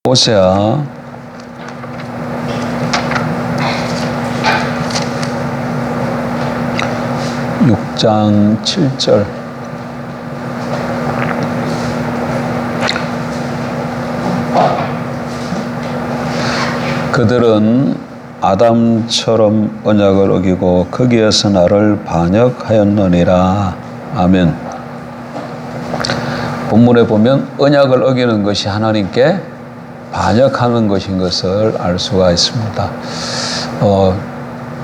호세아 6장 7절. 그들은 아담처럼 언약을 어기고 거기에서 나를 반역하였느니라. 아멘. 본문에 보면 언약을 어기는 것이 하나님께 반역하는 것인 것을 알 수가 있습니다.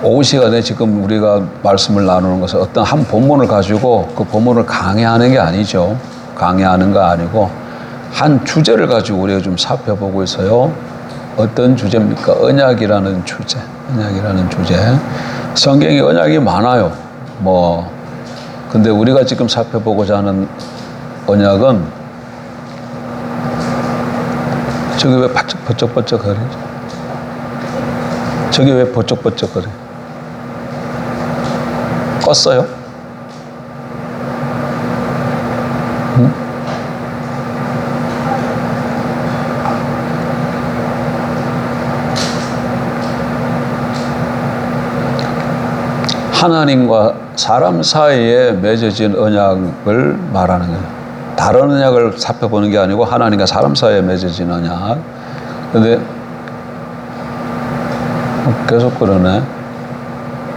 오후 시간에 지금 우리가 말씀을 나누는 것은 어떤 한 본문을 가지고 그 본문을 강의하는 게 아니죠. 강의하는 거 아니고 한 주제를 가지고 우리가 좀 살펴보고 있어요. 어떤 주제입니까? 언약이라는 주제. 언약이라는 주제. 성경에 언약이 많아요. 근데 우리가 지금 살펴보고자 하는 언약은 저기 왜 번쩍번쩍 거리죠? 저기 왜 번쩍번쩍 거려? 껐어요? 응? 하나님과 사람 사이에 맺어진 언약을 말하는 거예요. 다른 언약을 살펴보는 게 아니고 하나님과 사람 사이에 맺어진 언약. 근데 계속 그러네.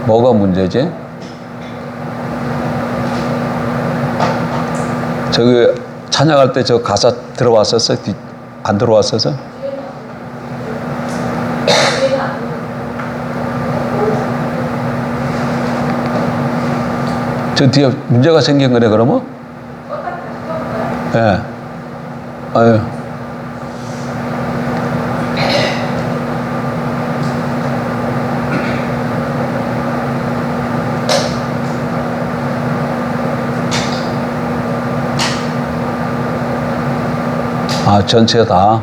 뭐가 문제지? 저기 찬양할 때 저 가사 들어왔었어? 안 들어왔었어? 저 뒤에 문제가 생긴 거네, 그러면? 예. 네. 아유. 전체 다.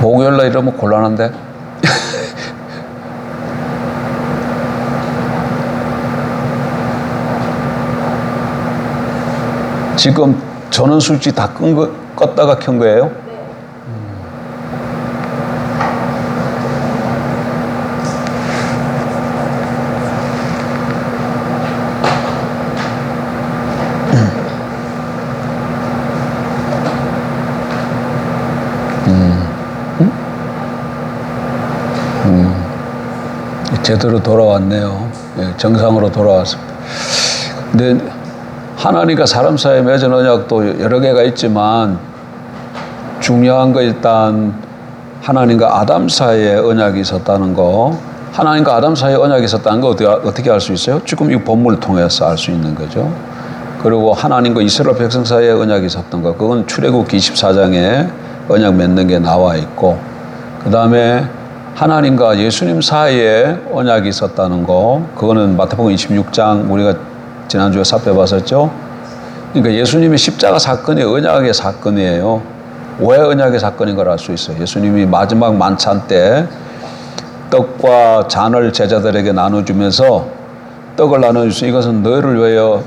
목요일날 이러면 곤란한데? 지금 전원 스위치 다 껐다가 켠 거예요? 제대로 돌아왔네요. 정상으로 돌아왔습니다. 근데 하나님과 사람 사이에 맺은 언약도 여러 개가 있지만 중요한 거 일단 하나님과 아담 사이에 언약이 있었다는 거. 하나님과 아담 사이에 언약이 있었다는 거 어떻게 알 수 있어요? 지금 이 본문을 통해서 알 수 있는 거죠. 그리고 하나님과 이스라엘 백성 사이에 언약이 있었던 거. 그건 출애굽기 24장에 언약 맺는 게 나와 있고, 그 다음에 하나님과 예수님 사이에 언약이 있었다는 거. 그거는 마태복음 26장 우리가 지난주에 살펴봤었죠. 그러니까 예수님의 십자가 사건이 언약의 사건이에요. 왜 언약의 사건인 걸 알 수 있어요. 예수님이 마지막 만찬 때 떡과 잔을 제자들에게 나눠주면서 떡을 나눠주서 이것은 너희를 위하여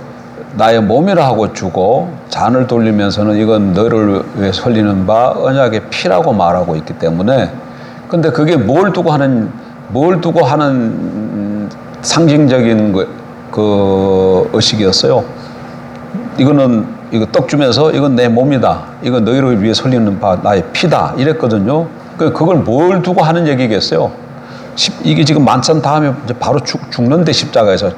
나의 몸이라 하고 주고, 잔을 돌리면서는 이건 너희를 위해 흘리는 바 언약의 피라고 말하고 있기 때문에, 근데 그게 뭘 두고 하는 상징적인 그 의식이었어요. 이거 떡 주면서 이건 내 몸이다. 이건 너희를 위해 흘리는 바 나의 피다. 이랬거든요. 그걸 뭘 두고 하는 얘기겠어요? 이게 지금 만찬 다음에 이제 바로 죽는데 십자가에서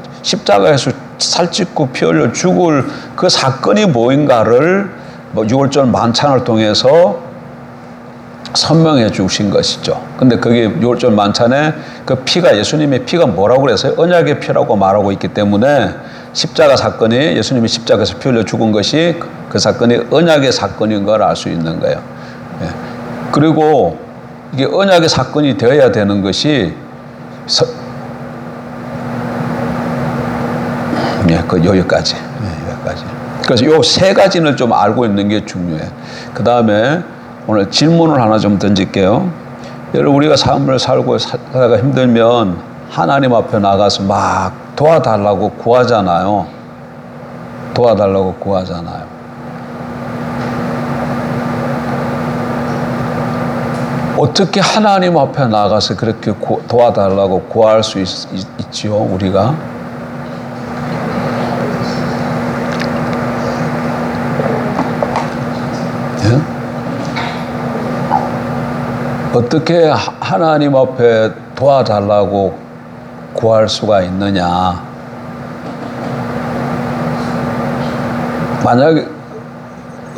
살찢고 피 흘려 죽을 그 사건이 뭐인가를 6월절 만찬을 통해서 선명해 주신 것이죠. 근데 그게 6월절 만찬에 그 피가, 예수님의 피가 뭐라고 그랬어요? 언약의 피라고 말하고 있기 때문에 십자가 사건이, 예수님이 십자가에서 피 흘려 죽은 것이 그 사건이 언약의 사건인 걸 알 수 있는 거예요. 예. 그리고 이게 언약의 사건이 되어야 되는 것이 여기까지. 여기까지. 그래서 요 세 가지를 좀 알고 있는 게 중요해. 그 다음에 오늘 질문을 하나 좀 던질게요. 여러분, 우리가 삶을 살고 살다가 힘들면 하나님 앞에 나가서 막 도와달라고 구하잖아요. 도와달라고 구하잖아요. 어떻게 하나님 앞에 나가서 그렇게 도와달라고 구할 수 있지요, 우리가? 예? 어떻게 하나님 앞에 도와달라고 구할 수가 있느냐? 만약에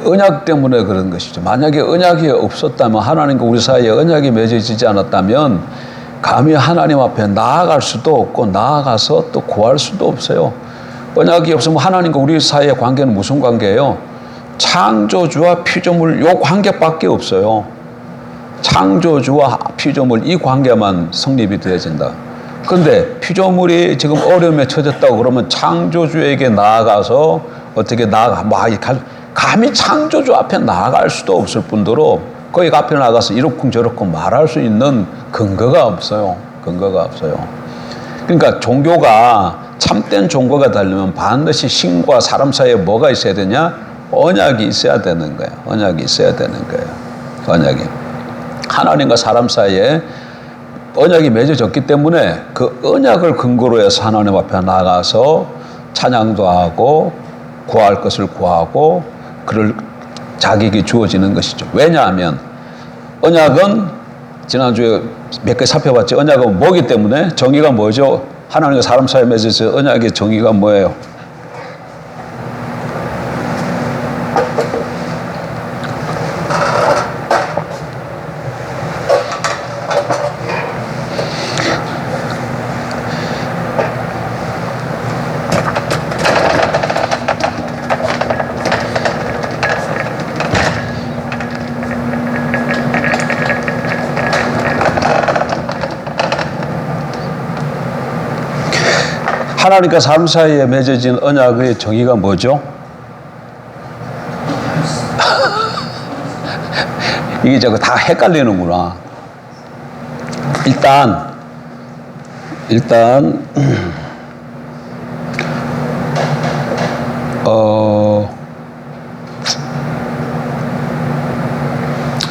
언약 때문에 그런 것이죠. 만약에 언약이 없었다면, 하나님과 우리 사이에 언약이 맺어지지 않았다면 감히 하나님 앞에 나아갈 수도 없고 나아가서 또 구할 수도 없어요. 언약이 없으면 하나님과 우리 사이의 관계는 무슨 관계예요? 창조주와 피조물, 요 관계밖에 없어요. 창조주와 피조물, 이 관계만 성립이 되어진다. 그런데 피조물이 지금 어려움에 처졌다고 그러면 창조주에게 나아가서 어떻게 감히 창조주 앞에 나아갈 수도 없을 뿐더러 거기 앞에 나가서 이렇쿵 저렇쿵 말할 수 있는 근거가 없어요. 근거가 없어요. 그러니까 종교가, 참된 종교가 되려면 반드시 신과 사람 사이에 뭐가 있어야 되냐? 언약이 있어야 되는 거예요. 언약이 있어야 되는 거예요. 언약이. 하나님과 사람 사이에 언약이 맺어졌기 때문에 그 언약을 근거로 해서 하나님 앞에 나가서 찬양도 하고 구할 것을 구하고 그럴 자격이 주어지는 것이죠. 왜냐하면 언약은 지난주에 몇 개 살펴봤죠. 언약은 뭐기 때문에? 정의가 뭐죠? 하나님과 사람 사이에 맺어서 언약의 정의가 뭐예요? 하나님과 사람 사이에 맺어진 언약의 정의가 뭐죠? 이게 자꾸 다 헷갈리는구나. 일단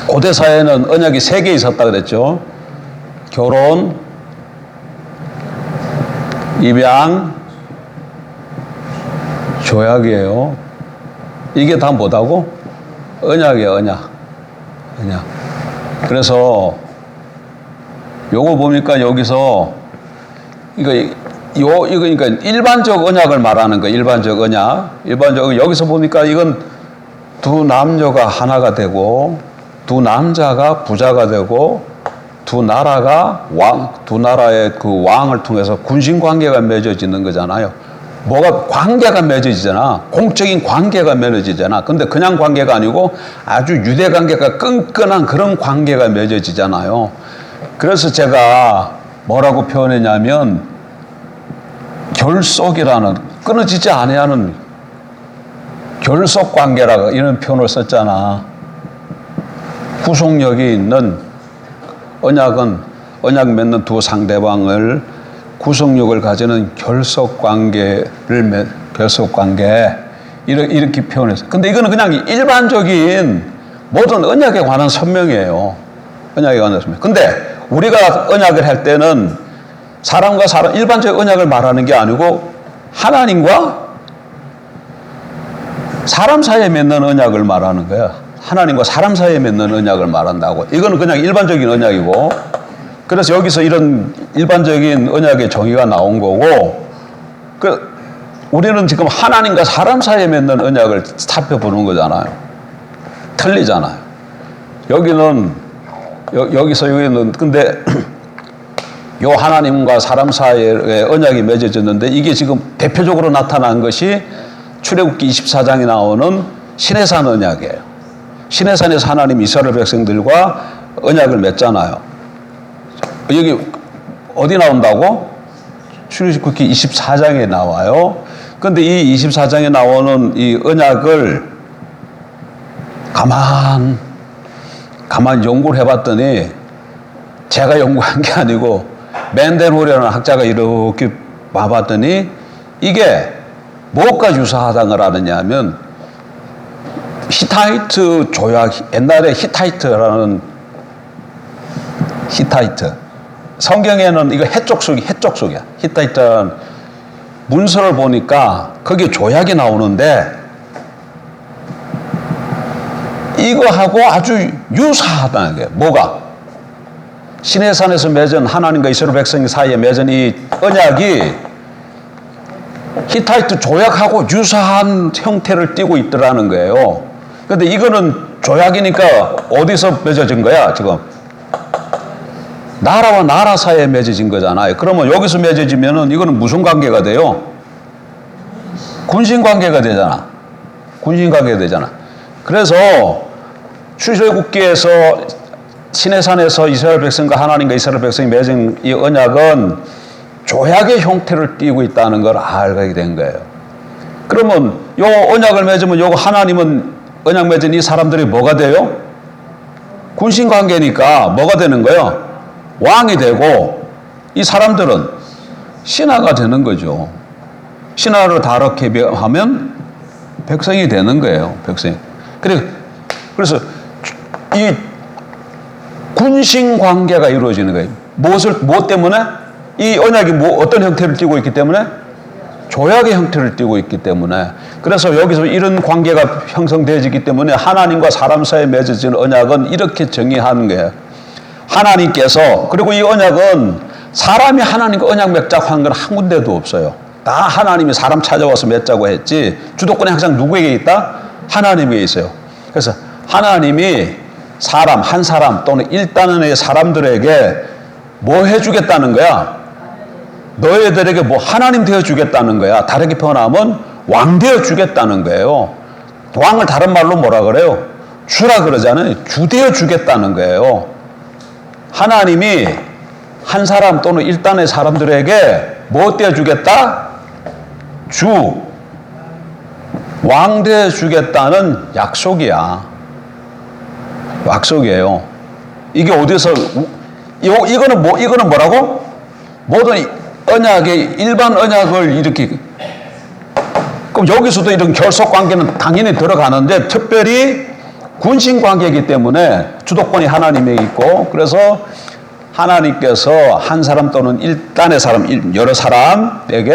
고대 사회는 언약이 3개 있었다 그랬죠. 결혼, 입양, 조약이에요. 이게 다 뭐다고? 언약이에요, 언약. 그래서 요거 보니까 여기서 이거 그러니까 일반적 언약을 말하는 거예요. 일반적 언약. 여기서 보니까 이건 두 남녀가 하나가 되고 두 남자가 부자가 되고 두 나라의 그 왕을 통해서 군신 관계가 맺어지는 거잖아요. 뭐가 관계가 맺어지잖아. 공적인 관계가 맺어지잖아. 근데 그냥 관계가 아니고 아주 유대 관계가 끈끈한 그런 관계가 맺어지잖아요. 그래서 제가 뭐라고 표현했냐면 결속이라는, 끊어지지 아니하는 결속 관계라고 이런 표현을 썼잖아. 구속력이 있는 언약 맺는 두 상대방을 구속력을 가지는 결속 관계 이렇게 표현했어요. 근데 이거는 그냥 일반적인 모든 언약에 관한 설명이에요. 언약에 관한 설명. 근데 우리가 언약을 할 때는 사람과 사람, 일반적 언약을 말하는 게 아니고 하나님과 사람 사이에 맺는 언약을 말하는 거야. 하나님과 사람 사이에 맺는 언약을 말한다고. 이거는 그냥 일반적인 언약이고, 그래서 여기서 이런 일반적인 언약의 정의가 나온 거고, 우리는 지금 하나님과 사람 사이에 맺는 언약을 살펴보는 거잖아요. 틀리잖아요. 여기는 근데 요 하나님과 사람 사이에 언약이 맺어졌는데 이게 지금 대표적으로 나타난 것이 출애굽기 24장에 나오는 시내산 언약이에요. 시내산에서 하나님 이스라엘 백성들과 언약을 맺잖아요. 여기 어디 나온다고? 출애굽기 24장에 나와요. 그런데 이 24장에 나오는 이 언약을 가만 연구를 해봤더니, 제가 연구한 게 아니고 맨델홀이라는 학자가 이렇게 봐봤더니 이게 뭐가 유사하다는 걸 아느냐 하면 히타이트 조약, 옛날에 히타이트 성경에는 이거 해족속이야. 히타이트라는 문서를 보니까 거기에 조약이 나오는데 이거하고 아주 유사하다는 게 뭐가? 시내산에서 맺은 하나님과 이스라엘 백성 사이에 맺은 이 언약이 히타이트 조약하고 유사한 형태를 띠고 있더라는 거예요. 근데 이거는 조약이니까 어디서 맺어진 거야, 지금? 나라와 나라 사이에 맺어진 거잖아요. 그러면 여기서 맺어지면은 이거는 무슨 관계가 돼요? 군신 관계가 되잖아. 군신 관계가 되잖아. 그래서 출애굽기에서 시내산에서 이스라엘 백성과 하나님과 이스라엘 백성이 맺은 이 언약은 조약의 형태를 띠고 있다는 걸 알게 된 거예요. 그러면 요 언약을 맺으면 요거 하나님은 언약 맺은 이 사람들이 뭐가 돼요? 군신 관계니까 뭐가 되는 거예요? 왕이 되고 이 사람들은 신하가 되는 거죠. 신하를 다르게 하면 백성이 되는 거예요. 백성이. 그래서 이 군신 관계가 이루어지는 거예요. 무엇 때문에? 이 언약이 어떤 형태를 띠고 있기 때문에? 조약의 형태를 띠고 있기 때문에. 그래서 여기서 이런 관계가 형성되어지기 때문에 하나님과 사람 사이에 맺어진 언약은 이렇게 정의하는 거예요. 하나님께서, 그리고 이 언약은 사람이 하나님과 언약 맺자고 한 건 한 군데도 없어요. 다 하나님이 사람 찾아와서 맺자고 했지, 주도권이 항상 누구에게 있다? 하나님에게 있어요. 그래서 하나님이 한 사람 또는 일단의 사람들에게 뭐 해주겠다는 거야? 너희들에게 뭐 하나님 되어주겠다는 거야. 다르게 표현하면 왕 되어주겠다는 거예요. 왕을 다른 말로 뭐라 그래요? 주라 그러잖아요. 주 되어주겠다는 거예요. 하나님이 한 사람 또는 일단의 사람들에게 뭐 되어주겠다? 왕 되어주겠다는 약속이야. 약속이에요. 이게 어디서, 이거는 뭐라고? 모든 언약의, 일반 언약을 이렇게, 그럼 여기서도 이런 결속 관계는 당연히 들어가는데, 특별히 군신 관계이기 때문에 주도권이 하나님에게 있고, 그래서 하나님께서 한 사람 또는 일단의 사람, 여러 사람에게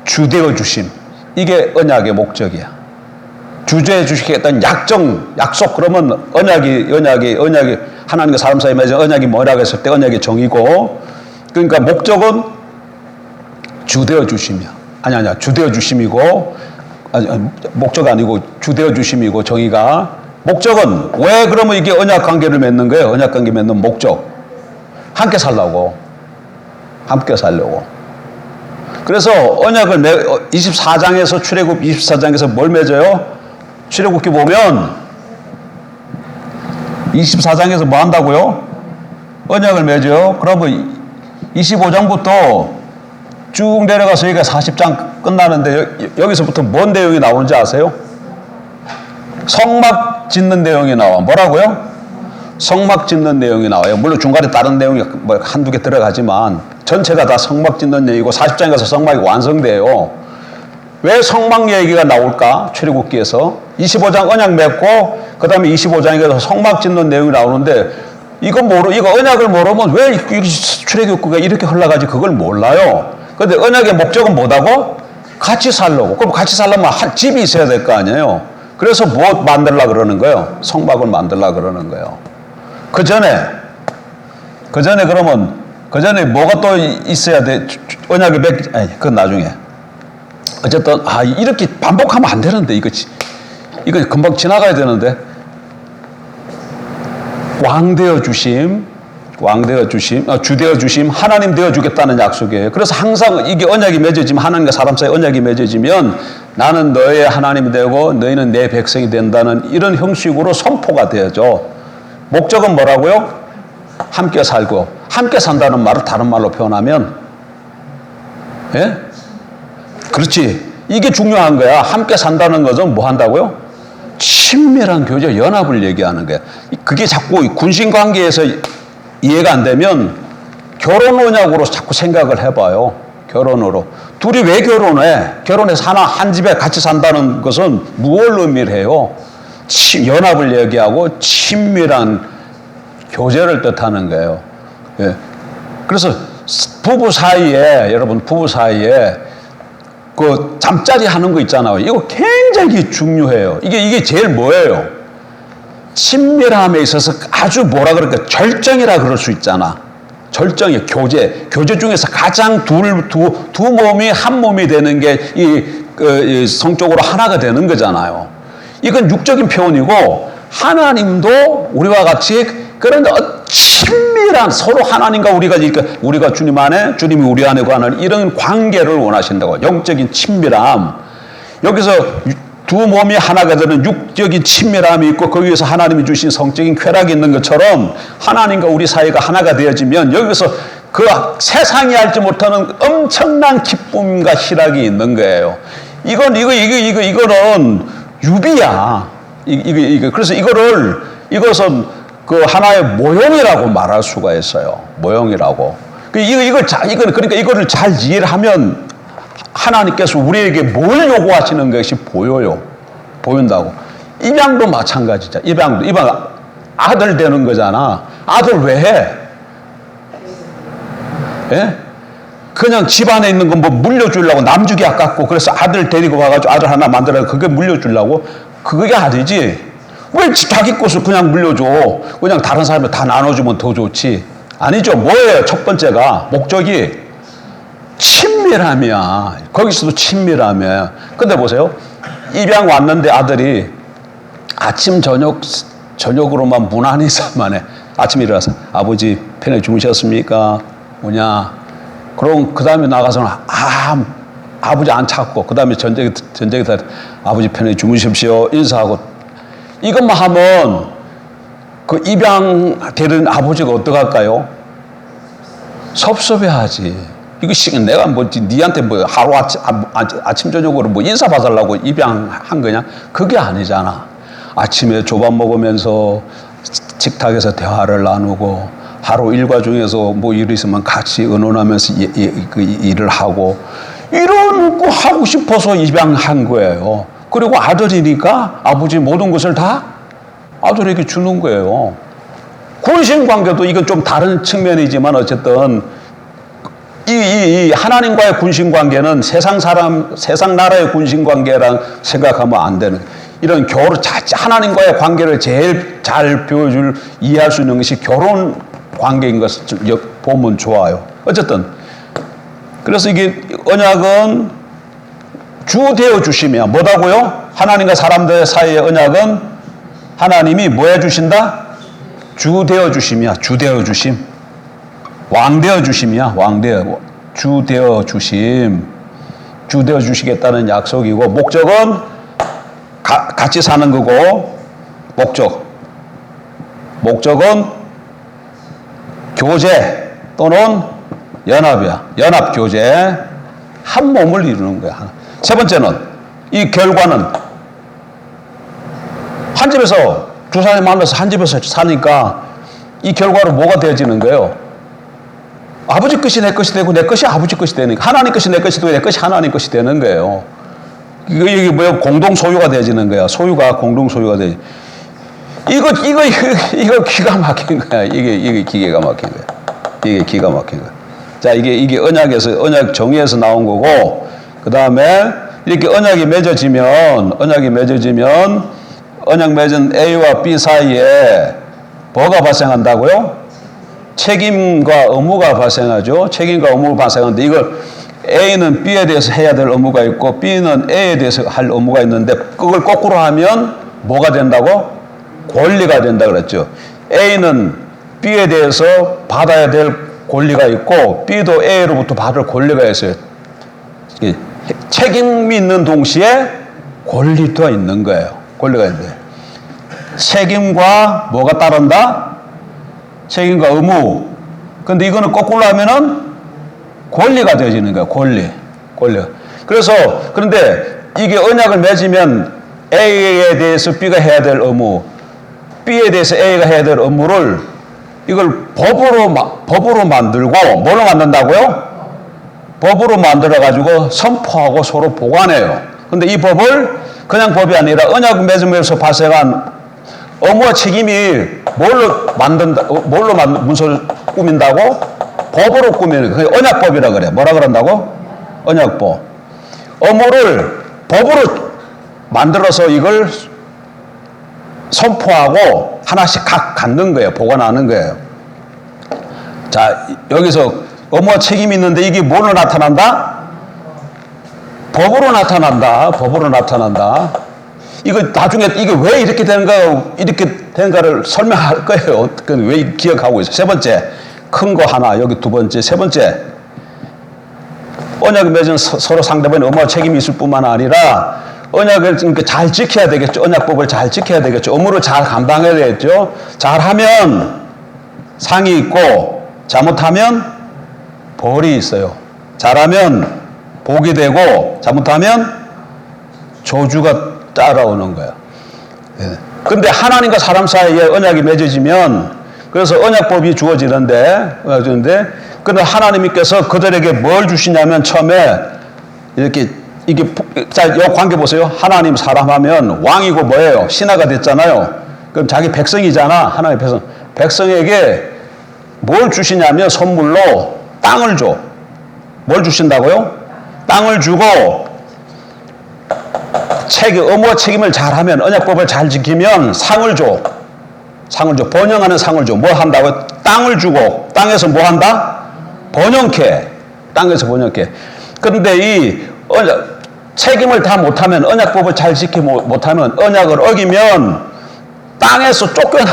주되어 주심. 이게 언약의 목적이야. 주제해 주시겠다는 약속. 그러면 언약이 하나님과 사람 사이에 맺은 언약이 뭐라고 했을 때 언약의 정의고, 그러니까 목적은 주되어 주심이야. 아니야. 주되어 주심이고, 목적 아니고 주되어 주심이고, 정의가. 목적은 왜 그러면 이게 언약 관계를 맺는 거예요? 언약 관계 맺는 목적. 함께 살려고. 그래서 언약을 24장에서 출애굽 24장에서 뭘 맺어요? 출애굽기 보면 24장에서 뭐 한다고요? 언약을 맺어요. 그러면 25장부터 쭉 내려가서 여기가 40장 끝나는데 여기서부터 뭔 내용이 나오는지 아세요? 성막 짓는 내용이 나와. 뭐라고요? 성막 짓는 내용이 나와요. 물론 중간에 다른 내용이 뭐 한두 개 들어가지만 전체가 다 성막 짓는 얘기고 40장에 가서 성막이 완성돼요. 왜 성막 얘기가 나올까? 출애굽기에서 25장 언약 맺고 그 다음에 25장에 가서 성막 짓는 내용이 나오는데 이거 언약을 모르면 왜 출애굽기가 이렇게 흘러가지 그걸 몰라요. 그런데 언약의 목적은 뭐다고? 같이 살려고. 그럼 같이 살려면 집이 있어야 될 거 아니에요. 그래서 뭐 만들려고 그러는 거예요? 성막을 만들려고 그러는 거예요. 그 전에 뭐가 또 있어야 돼? 언약이 그건 나중에. 어쨌든, 이렇게 반복하면 안 되는데, 이거 금방 지나가야 되는데. 왕 되어 주심, 주 되어 주심, 하나님 되어 주겠다는 약속이에요. 그래서 항상 이게 언약이 맺어지면, 하나님과 사람 사이 언약이 맺어지면 나는 너의 하나님이 되고 너희는 내 백성이 된다는 이런 형식으로 선포가 되어져. 목적은 뭐라고요? 함께 살고. 함께 산다는 말을 다른 말로 표현하면, 예? 그렇지. 이게 중요한 거야. 함께 산다는 것은 뭐 한다고요? 친밀한 교제, 연합을 얘기하는 거야. 그게 자꾸 군신 관계에서 이해가 안 되면 결혼 언약으로 자꾸 생각을 해봐요. 결혼으로. 둘이 왜 결혼해? 결혼해서 한 집에 같이 산다는 것은 무엇을 의미를 해요? 연합을 얘기하고 친밀한 교제를 뜻하는 거예요. 예. 그래서 부부 사이에, 여러분, 부부 사이에 그 잠자리 하는 거 있잖아요. 이거 굉장히 중요해요. 이게 제일 뭐예요? 친밀함에 있어서 아주 뭐라 그럴까? 절정이라 그럴 수 있잖아. 절정이 교제 중에서 가장 두 몸이 한 몸이 되는 게 이 성적으로 하나가 되는 거잖아요. 이건 육적인 표현이고 하나님도 우리와 같이 그런 친밀한 서로 하나님과 우리가 주님 안에 주님이 우리 안에 관한 이런 관계를 원하신다고. 영적인 친밀함. 여기서 두 몸이 하나가 되는 육적인 친밀함이 있고 거기에서 하나님이 주신 성적인 쾌락이 있는 것처럼 하나님과 우리 사이가 하나가 되어지면 여기서 그 세상이 알지 못하는 엄청난 기쁨과 희락이 있는 거예요. 이거는 유비야. 그래서 이것은 그 하나의 모형이라고 말할 수가 있어요. 모형이라고. 그러니까 이거를 잘 이해를 하면 하나님께서 우리에게 뭘 요구하시는 것이 보여요. 보인다고. 입양도 마찬가지죠. 입양 아들 되는 거잖아. 아들 왜 해? 예? 그냥 집안에 있는 거 뭐 물려주려고 남주기 아깝고 그래서 아들 데리고 가가지고 아들 하나 만들어 그게 물려주려고 그게 아니지. 왜 자기 것을 그냥 물려줘? 그냥 다른 사람이 다 나눠주면 더 좋지. 아니죠. 뭐예요? 첫 번째가 목적이 친밀함이야. 거기서도 친밀함이야. 근데 보세요. 입양 왔는데 아들이 아침 저녁으로만 무난히만 해. 아침에 일어나서 아버지 편히 주무셨습니까? 뭐냐? 그럼 그 다음에 나가서는 아버지 안 찾고 그 다음에 전쟁에 아버지 편히 주무십시오 인사하고 이것만 하면 그 입양되는 아버지가 어떡할까요? 섭섭해하지. 이거 내가 뭐 니한테 뭐 하루 아침 저녁으로 뭐 인사 받으려고 입양한 거냐? 그게 아니잖아. 아침에 조밥 먹으면서 식탁에서 대화를 나누고 하루 일과 중에서 뭐 일이 있으면 같이 의논하면서 그 일을 하고 이런 거 하고 싶어서 입양한 거예요. 그리고 아들이니까 아버지 모든 것을 다 아들에게 주는 거예요. 군신관계도 이건 좀 다른 측면이지만 어쨌든 이 하나님과의 군신관계는 세상 나라의 군신관계랑 생각하면 안 되는 이런 하나님과의 관계를 제일 잘 이해할 수 있는 것이 결혼 관계인 것을 보면 좋아요. 어쨌든 그래서 이게 언약은 주 되어 주시며 뭐다고요? 하나님과 사람들 사이의 언약은 하나님이 뭐 해주신다? 주 되어 주시며 주 되어 주심 왕 되어 주심이야. 주 되어 주심 주 되어 주시겠다는 약속이고 목적은 같이 사는 거고 목적은 교제 또는 연합이야. 연합교제. 한 몸을 이루는 거야. 세 번째는 이 결과는 한 집에서 두 사람이 만나서 한 집에서 사니까 이 결과로 뭐가 되어지는 거예요? 아버지 것이 내 것이 되고 내 것이 아버지 것이 되니까 하나님 것이 내 것이 되고 내 것이 하나님 것이 되는 거예요. 이게 뭐야? 공동 소유가 되어지는 거야. 소유가 공동 소유가 돼. 이거 기가 막힌 거야. 이게 기가 막힌 거야. 이게 기가 막힌 거야. 자, 이게 언약 정의에서 나온 거고, 그 다음에 이렇게 언약이 맺어지면 언약 맺은 A와 B 사이에 뭐가 발생한다고요? 책임과 의무가 발생하죠. 책임과 의무가 발생하는데 이걸 A는 B에 대해서 해야 될 의무가 있고 B는 A에 대해서 할 의무가 있는데 그걸 거꾸로 하면 뭐가 된다고? 권리가 된다 그랬죠. A는 B에 대해서 받아야 될 권리가 있고 B도 A로부터 받을 권리가 있어요. 책임이 있는 동시에 권리도 있는 거예요. 권리가 있는데 책임과 뭐가 따른다? 책임과 의무. 근데 이거는 거꾸로 하면은 권리가 되어지는 거예요. 권리가. 그런데 이게 언약을 맺으면 A에 대해서 B가 해야 될 의무, B에 대해서 A가 해야 될 의무를 이걸 법으로 만들고, 뭘로 만든다고요? 법으로 만들어가지고 선포하고 서로 보관해요. 근데 이 법을 그냥 법이 아니라 언약 맺음에서 발생한 의무와 책임이 뭘로 문서를 꾸민다고? 법으로 꾸미는 거예요. 언약법이라 그래. 뭐라 그런다고? 언약법. 의무를 법으로 만들어서 이걸 선포하고 하나씩 각 갖는 거예요. 보관하는 거예요. 자, 여기서 의무와 책임이 있는데 이게 뭘로 나타난다? 법으로 나타난다. 법으로 나타난다. 이거 나중에 이게 왜 이렇게 이렇게 되는가를 설명할 거예요. 왜 기억하고 있어요. 세 번째, 큰 거 하나, 여기 두 번째, 세 번째. 언약을 맺은 서로 상대방의 의무와 책임이 있을 뿐만 아니라 언약을 잘 지켜야 되겠죠. 언약법을 잘 지켜야 되겠죠. 의무를 잘 감당해야 되겠죠. 잘하면 상이 있고 잘못하면 벌이 있어요. 잘하면 복이 되고 잘못하면 저주가 따라오는 거예요. 그런데 하나님과 사람 사이에 언약이 맺어지면 그래서 언약법이 주어지는데 그런데 하나님께서 그들에게 뭘 주시냐면 처음에 이렇게 자, 이 관계 보세요. 하나님 사람하면 왕이고 뭐예요? 신하가 됐잖아요. 그럼 자기 백성이잖아. 하나님의 백성. 백성에게 뭘 주시냐면 선물로 땅을 줘. 뭘 주신다고요? 땅을 주고 의무와 책임을 잘하면 언약법을 잘 지키면 상을 줘. 상을 줘. 번영하는 상을 줘. 뭐 한다고? 땅을 주고 땅에서 뭐 한다? 번영케. 땅에서 번영케. 그런데 이 책임을 다 못하면 언약법을 잘 지키지 못하면 언약을 어기면 땅에서 쫓겨나.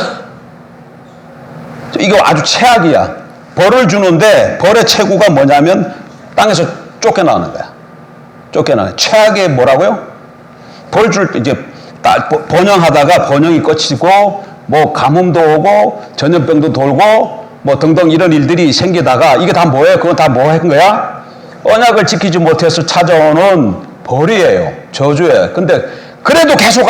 이거 아주 최악이야. 벌을 주는데 벌의 최고가 뭐냐면 땅에서 쫓겨나는 거야. 쫓겨나는. 최악의 뭐라고요? 벌 줄 때 이제 번영하다가 번영이 꺼지고 뭐 가뭄도 오고 전염병도 돌고 뭐 등등 이런 일들이 생기다가 이게 다 뭐예요? 그건 다 뭐 한 거야? 언약을 지키지 못해서 찾아오는 벌이에요. 저주예요. 근데 그래도 계속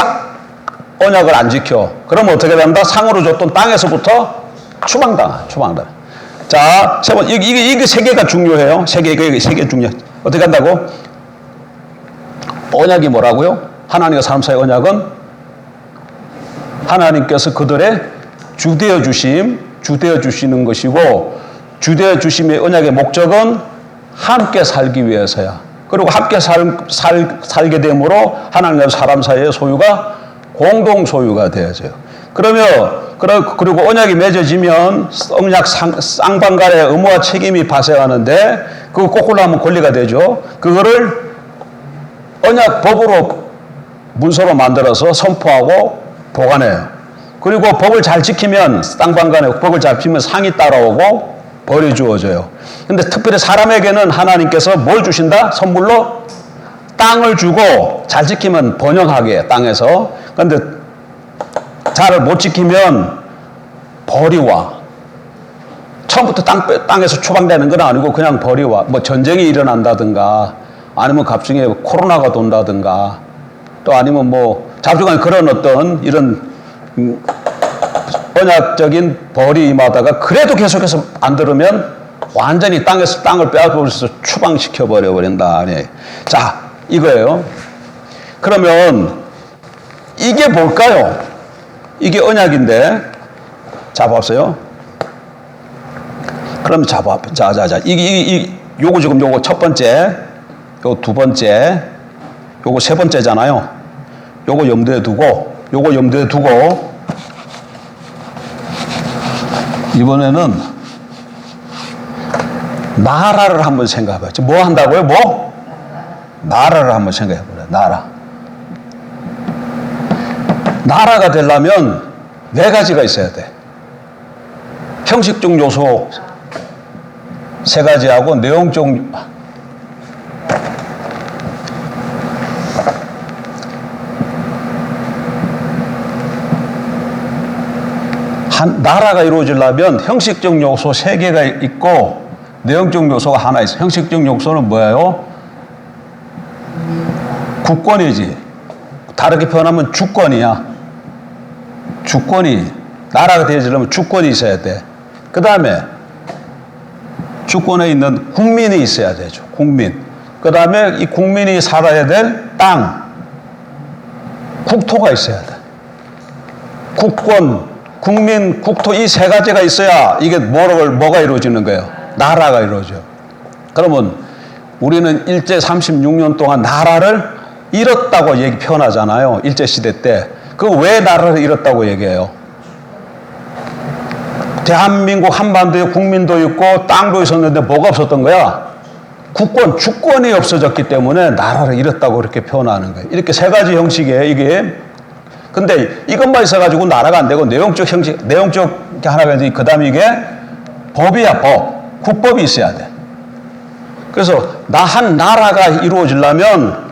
언약을 안 지켜. 그러면 어떻게 된다? 상으로 줬던 땅에서부터 추방당하. 자, 세 번. 이게 세 개가 중요해요. 세 개 중요해. 어떻게 한다고? 언약이 뭐라고요? 하나님과 사람 사이의 언약은 하나님께서 그들의 주되어 주시는 것이고 주되어 주심의 언약의 목적은 함께 살기 위해서야. 그리고 함께 살게 됨으로 하나님과 사람 사이의 소유가 공동 소유가 되어져요. 그리고 언약이 맺어지면 언약 쌍방간의 의무와 책임이 발생하는데 그거 거꾸로 하면 권리가 되죠. 그거를 언약법으로 문서로 만들어서 선포하고 보관해요. 그리고 법을 잘 지키면 쌍방간에 법을 잘 지키면 상이 따라오고 벌이 주어져요. 근데 특별히 사람에게는 하나님께서 뭘 주신다? 선물로 땅을 주고 잘 지키면 번영하게 땅에서. 그런데 잘 못 지키면 벌이 와. 처음부터 땅에서 추방되는 건 아니고 그냥 벌이 와. 뭐 전쟁이 일어난다든가 아니면 갑자기 코로나가 돈다든가 또 아니면 뭐 자주간 그런 어떤 이런 언약적인 벌이 임하다가 그래도 계속해서 안 들으면 완전히 땅에서 땅을 빼앗아버려서 추방시켜 버린다. 자, 이거예요. 그러면 이게 뭘까요? 이게 언약인데, 자, 보세요. 그럼 자. 요거 지금 요거 첫 번째, 요거 두 번째, 요거 세 번째잖아요. 요거 염두에 두고, 이번에는 나라를 한번 생각해 봐요. 뭐 한다고요? 뭐? 나라를 한번 생각해 보래요. 나라가 되려면 네 가지가 있어야 돼. 형식적 요소 세 가지하고 내용적 나라가 이루어지려면 형식적 요소 세 개가 있고 내용적 요소가 하나 있어요. 형식적 요소는 뭐예요? 국권이지. 다르게 표현하면 주권이야. 나라가 되어지려면 주권이 있어야 돼. 그 다음에 주권에 있는 국민이 있어야 되죠. 국민. 그 다음에 이 국민이 살아야 될 땅, 국토가 있어야 돼. 국권, 국민, 국토 이 세 가지가 있어야 이게 뭐가 이루어지는 거예요? 나라가 이루어져. 그러면 우리는 일제 36년 동안 나라를 잃었다고 표현하잖아요. 일제시대 때. 그 왜 나라를 잃었다고 얘기해요? 대한민국 한반도에 국민도 있고 땅도 있었는데 뭐가 없었던 거야? 국권, 주권이 없어졌기 때문에 나라를 잃었다고 그렇게 표현하는 거예요. 이렇게 세 가지 형식이에요, 이게. 근데 이것만 있어가지고 나라가 안 되고 내용적 형식, 내용적 하나가 있는데 그 다음에 이게 법이야, 법. 국법이 있어야 돼. 그래서 한 나라가 이루어지려면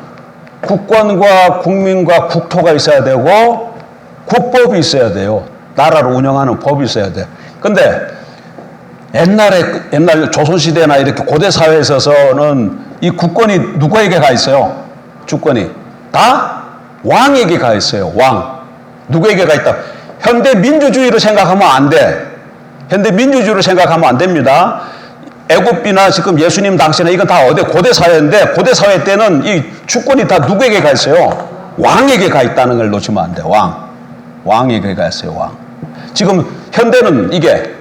국권과 국민과 국토가 있어야 되고 국법이 있어야 돼요. 나라를 운영하는 법이 있어야 돼. 근데 옛날 조선시대나 이렇게 고대 사회에 있어서는 이 국권이 누구에게 가 있어요? 주권이. 다 왕에게 가 있어요. 왕. 누구에게 가 있다? 현대 민주주의를 생각하면 안 돼. 현대 민주주의를 생각하면 안 됩니다. 애굽이나 지금 예수님 당시나 이건 다 고대 사회인데 고대 사회 때는 이 주권이 다 누구에게 가 있어요? 왕에게 가 있다는 걸 놓치면 안 돼. 왕에게 가 있어요. 왕. 지금 현대는 이게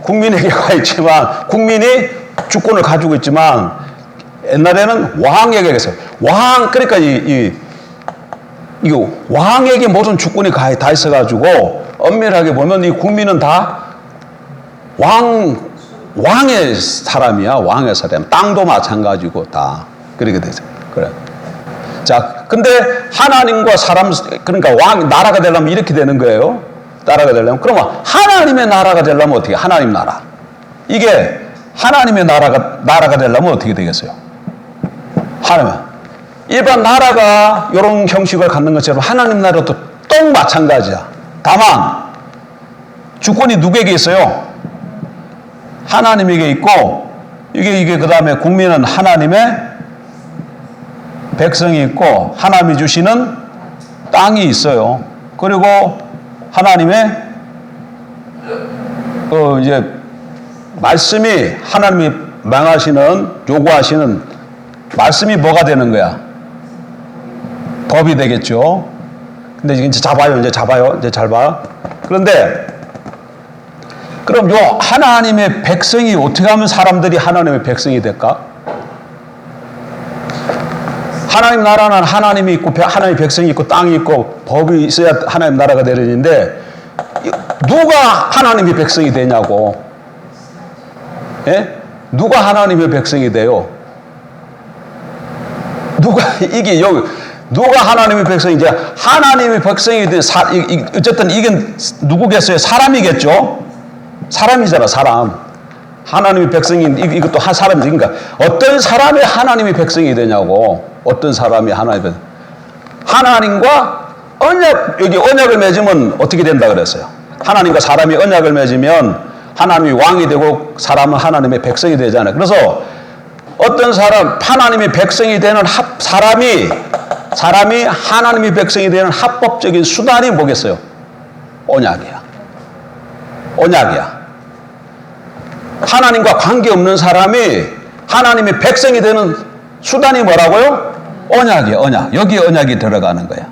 국민에게 가 있지만 국민이 주권을 가지고 있지만 옛날에는 왕에게 가 있어요. 그러니까 이거 왕에게 모든 주권이 다 있어가지고 엄밀하게 보면 이 국민은 다 왕의 사람이야. 왕의 사람. 땅도 마찬가지고 다 그렇게 되죠. 그래. 자, 근데 하나님과 사람, 그러니까 나라가 되려면 이렇게 되는 거예요. 나라가 되려면. 그러면 하나님의 나라가 되려면 어떻게? 하나님 나라. 이게 하나님의 나라가 되려면 어떻게 되겠어요? 하나님. 일반 나라가 이런 형식을 갖는 것처럼 하나님 나라도 똑 마찬가지야. 다만 주권이 누구에게 있어요? 하나님에게 있고 이게 그 다음에 국민은 하나님의 백성이 있고 하나님이 주시는 땅이 있어요. 그리고 하나님의 이제 말씀이 하나님이 명하시는 요구하시는 말씀이 뭐가 되는 거야? 법이 되겠죠. 근데 이제 잡아요. 이제 잘 봐. 그런데 그럼 요 하나님의 백성이 어떻게 하면 사람들이 하나님의 백성이 될까? 하나님 나라는 하나님이 있고 하나님의 백성이 있고 땅이 있고 법이 있어야 하나님 나라가 되는데 누가 하나님의 백성이 되냐고. 예? 누가 하나님의 백성이 돼요? 누가 하나님의 백성이지? 하나님의 백성이 된 어쨌든 이게 누구겠어요? 사람이겠죠? 사람이잖아, 사람. 하나님의 백성이, 이것도 한 사람이지. 그러니까 어떤 사람이 하나님의 백성이 되냐고. 어떤 사람이 하나님의 백성. 하나님과 여기 언약을 맺으면 어떻게 된다 그랬어요? 하나님과 사람이 언약을 맺으면 하나님이 왕이 되고 사람은 하나님의 백성이 되잖아요. 그래서 어떤 하나님의 백성이 되는 사람이 하나님의 백성이 되는 합법적인 수단이 뭐겠어요? 언약이야. 하나님과 관계없는 사람이 하나님의 백성이 되는 수단이 뭐라고요? 언약이에요. 언약. 여기 언약이 들어가는 거야.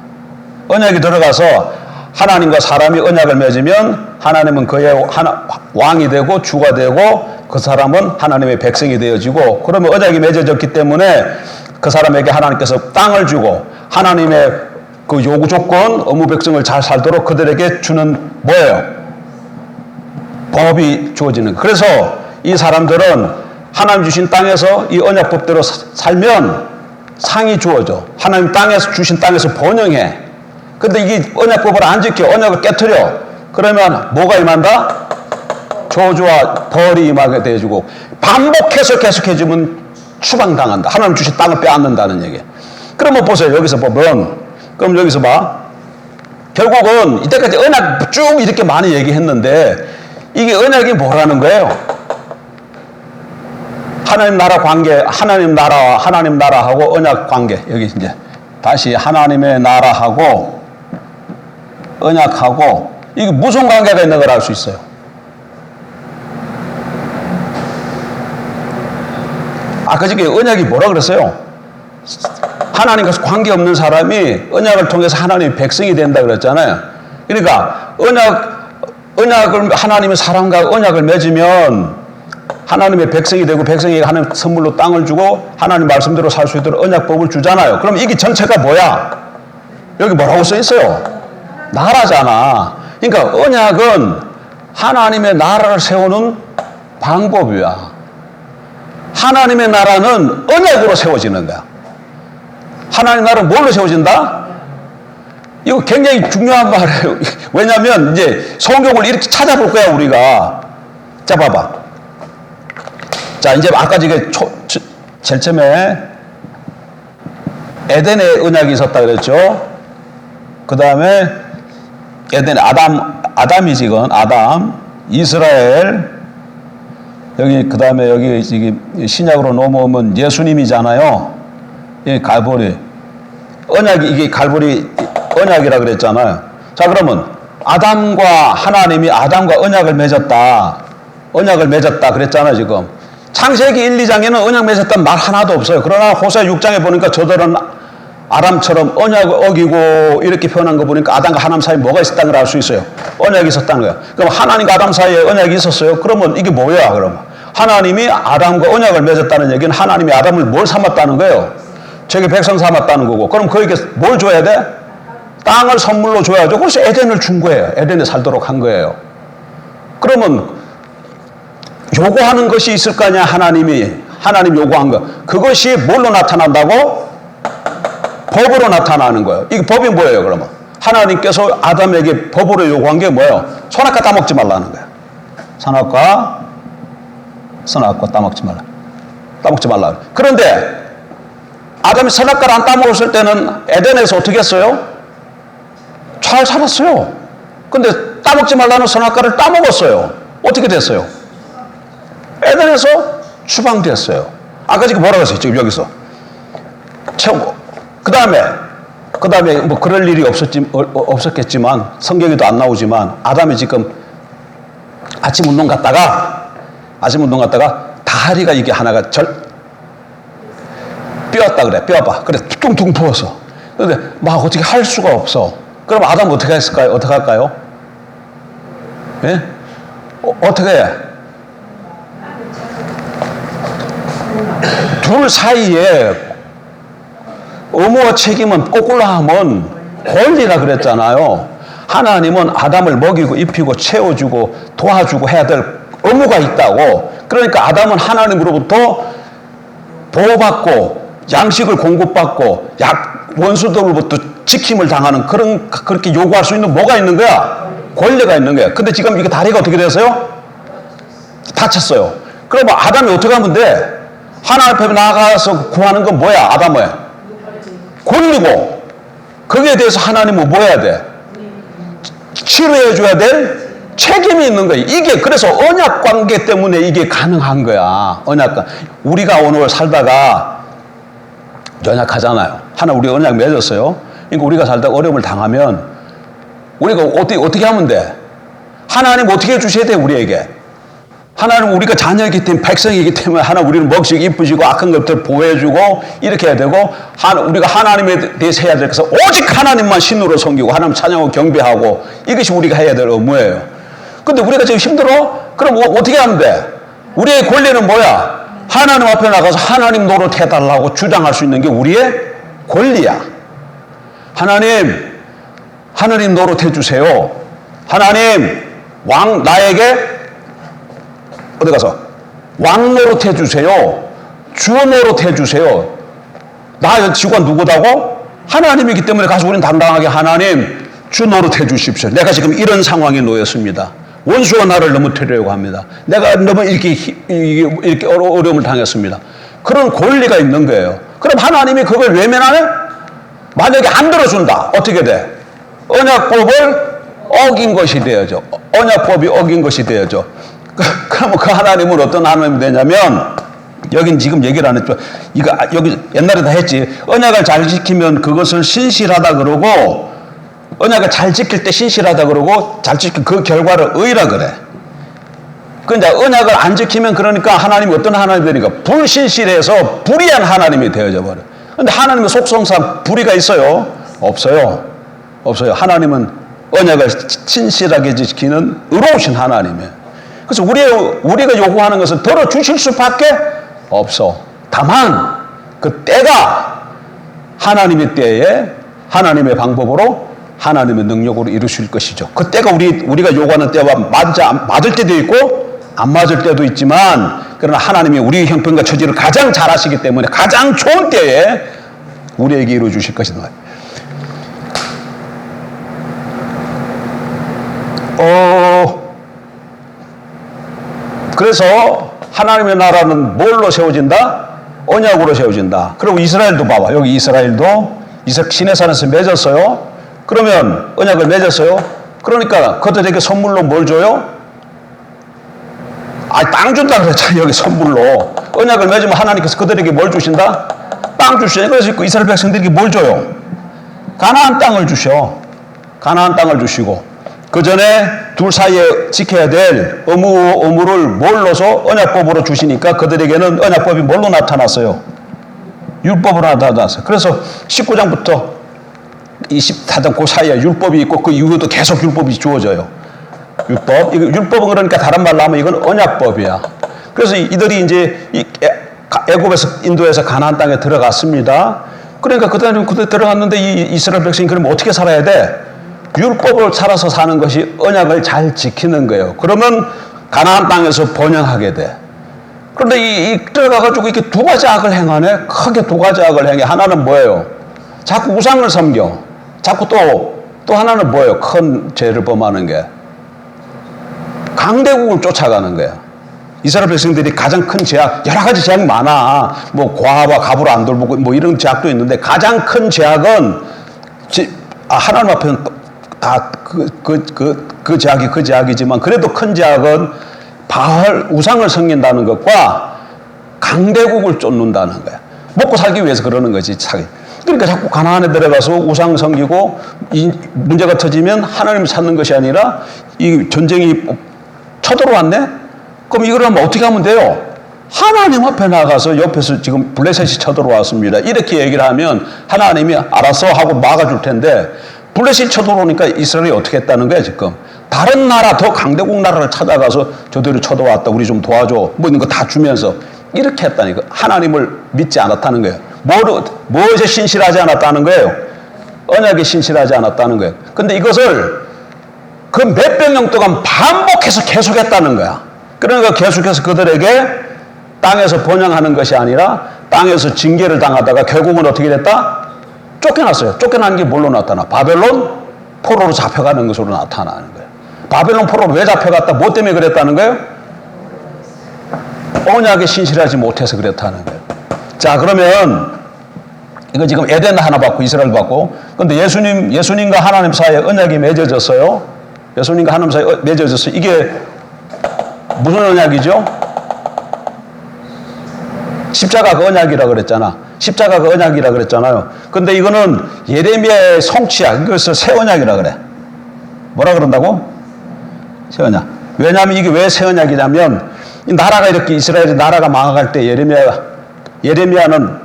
언약이 들어가서 하나님과 사람이 언약을 맺으면 하나님은 그의 왕이 되고 주가 되고 그 사람은 하나님의 백성이 되어지고 그러면 언약이 맺어졌기 때문에 그 사람에게 하나님께서 땅을 주고 하나님의 그 요구 조건 의무 백성을 잘 살도록 그들에게 주는 뭐예요? 법이 주어지는 거예요. 그래서 이 사람들은 하나님 주신 땅에서 이 언약법대로 살면 상이 주어져. 하나님 주신 땅에서 번영해. 근데 이게 언약법을 안 지켜 언약을 깨트려. 그러면 뭐가 임한다? 저주와 벌이 임하게 돼주고 반복해서 계속해주면 추방당한다. 하나님 주신 땅을 빼앗는다는 얘기. 그러면 보세요. 여기서 보면 그럼 여기서 봐. 결국은 이때까지 언약 쭉 이렇게 많이 얘기했는데 이게 언약이 뭐라는 거예요? 하나님 나라 관계, 하나님 나라하고 언약 관계. 여기 이제 다시 하나님의 나라하고 언약하고 이게 무슨 관계가 있는 걸 알 수 있어요? 아까 전에 언약이 뭐라 그랬어요? 하나님과 관계없는 사람이 언약을 통해서 하나님의 백성이 된다 그랬잖아요. 그러니까 언약을 하나님의 사람과 언약을 맺으면 하나님의 백성이 되고 백성에게 하나님 선물로 땅을 주고 하나님 말씀대로 살 수 있도록 언약법을 주잖아요. 그럼 이게 전체가 뭐야? 여기 뭐라고 써 있어요? 나라잖아. 그러니까 언약은 하나님의 나라를 세우는 방법이야. 하나님의 나라는 언약으로 세워지는 거야. 하나님 나라는 뭘로 세워진다? 이거 굉장히 중요한 말이에요. 왜냐하면 이제 성경을 이렇게 찾아볼 거야 우리가. 자 봐봐. 자 이제 아까 제일 처음에 에덴의 언약이 있었다 그랬죠. 그 다음에 에덴의 아담이지 이건 아담, 이스라엘. 여기 그 다음에 여기 신약으로 넘어오면 예수님이잖아요. 이 갈보리 언약이 이게 갈보리 언약이라 그랬잖아요. 자 그러면 하나님이 아담과 언약을 맺었다 그랬잖아요. 지금 창세기 1, 2장에는 언약 맺었다는 말 하나도 없어요. 그러나 호세 6장에 보니까 저들은 아담처럼 언약을 어기고 이렇게 표현한 거 보니까 아담과 하나님 사이에 뭐가 있었다는 걸 알 수 있어요. 언약이 있었다는 거예요. 그럼 하나님과 아담 사이에 언약이 있었어요. 그러면 이게 뭐야 그러면? 하나님이 아담과 언약을 맺었다는 얘기는 하나님이 아담을 뭘 삼았다는 거예요? 저게 백성 삼았다는 거고. 그럼 그에게 뭘 줘야 돼? 땅을 선물로 줘야죠. 그래서 에덴을 준 거예요. 에덴에 살도록 한 거예요. 그러면 요구하는 것이 있을 거 아니야. 하나님 요구한 거. 그것이 뭘로 나타난다고? 법으로 나타나는 거예요. 이게 법이 뭐예요 그러면? 하나님께서 아담에게 법으로 요구한 게 뭐예요? 선악과 따먹지 말라는 거예요. 선악과 따먹지 말라. 그런데 아담이 선악과를 안 따먹었을 때는 에덴에서 어떻게 했어요? 잘 살았어요. 근데 따먹지 말라는 선악과를 따먹었어요. 어떻게 됐어요? 에덴에서 추방됐어요. 아까 지금 뭐라고 했어요? 지금 여기서. 그 다음에 뭐 그럴 일이 없었겠지만 성경에도 안 나오지만 아담이 지금 아침 운동 갔다가 다리가 이게 하나가 뼈었다 그래. 뼈봐. 그래 뚱뚱 부었어. 근데 막 어떻게 할 수가 없어. 그럼 아담 어떻게 했을까요? 어떻게 할까요? 예? 어떻게 해? 둘 사이에 의무와 책임은 거꾸로 하면 권리라 그랬잖아요. 하나님은 아담을 먹이고 입히고 채워주고 도와주고 해야 될 의무가 있다고. 그러니까 아담은 하나님으로부터 보호받고 양식을 공급받고 원수들로부터 지킴을 당하는 그렇게 요구할 수 있는 뭐가 있는 거야? 권리가 있는 거야. 근데 지금 이게 다리가 어떻게 됐어요? 다쳤어요. 그러면 아담이 어떻게 하면 돼? 하나님 앞에 나가서 구하는 건 뭐야? 아담의 권리고 거기에 대해서 하나님은 뭐 해야 돼? 치료해 줘야 될 책임이 있는 거예요. 이게 그래서 언약 관계 때문에 이게 가능한 거야. 언약관. 우리가 오늘 살다가 연약하잖아요. 우리 언약 맺었어요. 그러니까 우리가 살다가 어려움을 당하면 우리가 어떻게 하면 돼? 하나님 어떻게 해주셔야 돼 우리에게? 하나님 우리가 자녀이기 때문에 백성이기 때문에 우리는 먹이고 이쁘시고 악한 것들 보호해주고 이렇게 해야 되고 우리가 하나님에 대해서 해야 될 것은 오직 하나님만 신으로 섬기고 하나님 찬양하고 경배하고 이것이 우리가 해야 될 의무예요. 근데 우리가 지금 힘들어? 그럼 어떻게 하면 돼? 우리의 권리는 뭐야? 하나님 앞에 나가서 하나님 노릇해달라고 주장할 수 있는 게 우리의 권리야. 하나님 노릇해주세요. 하나님 나에게 어디 가서 왕 노릇해주세요. 주 노릇해주세요. 나 직원 누구다고? 하나님이기 때문에 가서 우리는 당당하게 하나님 주 노릇해주십시오. 내가 지금 이런 상황에 놓였습니다. 원수가 나를 넘어뜨리려고 합니다. 내가 너무 이렇게 어려움을 당했습니다. 그런 권리가 있는 거예요. 그럼 하나님이 그걸 외면하네? 만약에 안 들어준다. 어떻게 돼? 언약법을 어긴 것이 되어져. 언약법이 어긴 것이 되어져. 그러면 그 하나님은 어떤 하나님이 되냐면 여긴 지금 얘기를 안 했죠. 여기 옛날에 다 했지. 언약을 잘 지키면 그것을 신실하다 그러고 언약을 잘 지킬 때 신실하다 그러고 잘 지킬 그 결과를 의라 그래. 근데 언약을 안 지키면 그러니까 하나님이 어떤 하나님이 되니까 불신실해서 불의한 하나님이 되어져 버려요. 근데 하나님의 속성상 불의가 있어요? 없어요. 없어요. 하나님은 언약을 신실하게 지키는 의로우신 하나님이에요. 그래서 우리가 요구하는 것은 들어주실 수밖에 없어. 다만 그 때가 하나님의 때에 하나님의 방법으로 하나님의 능력으로 이루실 것이죠. 그 때가 우리가 요구하는 때와 맞을 때도 있고 안 맞을 때도 있지만, 그러나 하나님이 우리 형편과 처지를 가장 잘 아시기 때문에 가장 좋은 때에 우리에게 이루어 주실 것이다. 그래서 하나님의 나라는 뭘로 세워진다? 언약으로 세워진다. 그리고 이스라엘도 봐봐. 여기 이스라엘도 시내산에서 맺었어요. 그러면 언약을 맺었어요. 그러니까 그들에게 선물로 뭘 줘요? 땅 준다 그랬잖아요. 여기 선물로. 언약을 맺으면 하나님께서 그들에게 뭘 주신다? 땅 주시죠. 그래서 이스라엘 백성들에게 뭘 줘요? 가나안 땅을 주셔. 가나안 땅을 주시고, 그 전에 둘 사이에 지켜야 될 의무를 뭘로서 언약법으로 주시니까 그들에게는 언약법이 뭘로 나타났어요? 율법으로 나타났어요. 그래서 19장부터 24장 그 사이에 율법이 있고 그 이후에도 계속 율법이 주어져요. 율법은 그러니까 다른 말로 하면 이건 언약법이야. 그래서 이들이 이제 애굽에서 인도에서 가나안 땅에 들어갔습니다. 그러니까 그때 들어갔는데 이 이스라엘 백성이 그러면 어떻게 살아야 돼? 율법을 살아서 사는 것이 언약을 잘 지키는 거예요. 그러면 가나안 땅에서 번영하게 돼. 그런데 들어가가지고 이렇게 두 가지 악을 행하네. 크게 두 가지 악을 행해. 하나는 뭐예요? 자꾸 우상을 섬겨. 자꾸 또 하나는 뭐예요? 큰 죄를 범하는 게 강대국을 쫓아가는 거야. 이스라엘 백성들이 가장 큰 죄악, 여러 가지 죄악이 많아. 뭐 과와 갑으로 안 돌보고 뭐 이런 죄악도 있는데 가장 큰 죄악은 하나님 앞에는 다 그 죄악이 그 죄악이지만 그래도 큰 죄악은 바알 우상을 섬긴다는 것과 강대국을 쫓는다는 거야. 먹고 살기 위해서 그러는 거지. 그러니까 자꾸 가나안에 들어가서 우상 섬기고 이 문제가 터지면 하나님을 찾는 것이 아니라 이 전쟁이 쳐들어왔네? 그럼 이걸 하면 어떻게 하면 돼요? 하나님 앞에 나가서 옆에서 지금 블레셋이 쳐들어왔습니다. 이렇게 얘기를 하면 하나님이 알아서 하고 막아줄 텐데 블레셋이 쳐들어오니까 이스라엘이 어떻게 했다는 거야 지금. 다른 나라 더 강대국 나라를 찾아가서 저들이 쳐들어왔다. 우리 좀 도와줘. 뭐 이런 거 다 주면서 이렇게 했다니까. 하나님을 믿지 않았다는 거예요. 무엇에 신실하지 않았다는 거예요? 언약에 신실하지 않았다는 거예요. 근데 이것을 그 몇백 년 동안 반복해서 계속했다는 거야. 그러니까 계속해서 그들에게 땅에서 번영하는 것이 아니라 땅에서 징계를 당하다가 결국은 어떻게 됐다? 쫓겨났어요. 쫓겨나는 게 뭘로 나타나? 바벨론 포로로 잡혀가는 것으로 나타나는 거예요. 바벨론 포로로 왜 잡혀갔다? 뭐 때문에 그랬다는 거예요? 언약에 신실하지 못해서 그랬다는 거예요. 자, 그러면 이거 지금 에덴 하나 받고 이스라엘 받고, 근데 예수님과 하나님 사이에 언약이 맺어졌어요. 예수님과 하나님 사이에 맺어졌어요. 이게 무슨 언약이죠? 십자가가 언약이라 그랬잖아. 십자가가 언약이라 그랬잖아요. 근데 이거는 예레미야의 성취야. 그래서 새 언약이라 그래. 뭐라 그런다고? 새 언약. 왜냐하면 이게 왜 새 언약이냐면 이 나라가 이렇게 이스라엘의 나라가 망해갈 때 예레미야는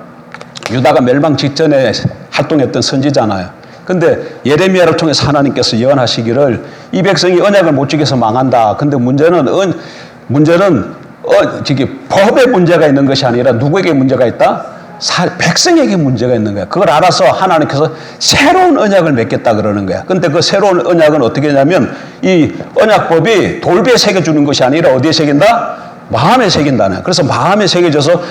유다가 멸망 직전에 활동했던 선지자잖아요. 근데 예레미야를 통해서 하나님께서 예언하시기를 이 백성이 언약을 못 지켜서 망한다. 근데 문제는 법에 문제가 있는 것이 아니라 누구에게 문제가 있다? 백성에게 문제가 있는 거야. 그걸 알아서 하나님께서 새로운 언약을 맺겠다 그러는 거야. 근데 그 새로운 언약은 어떻게 하냐면 이 언약법이 돌비에 새겨주는 것이 아니라 어디에 새긴다? 마음에 새긴다네. 그래서 마음에 새겨져서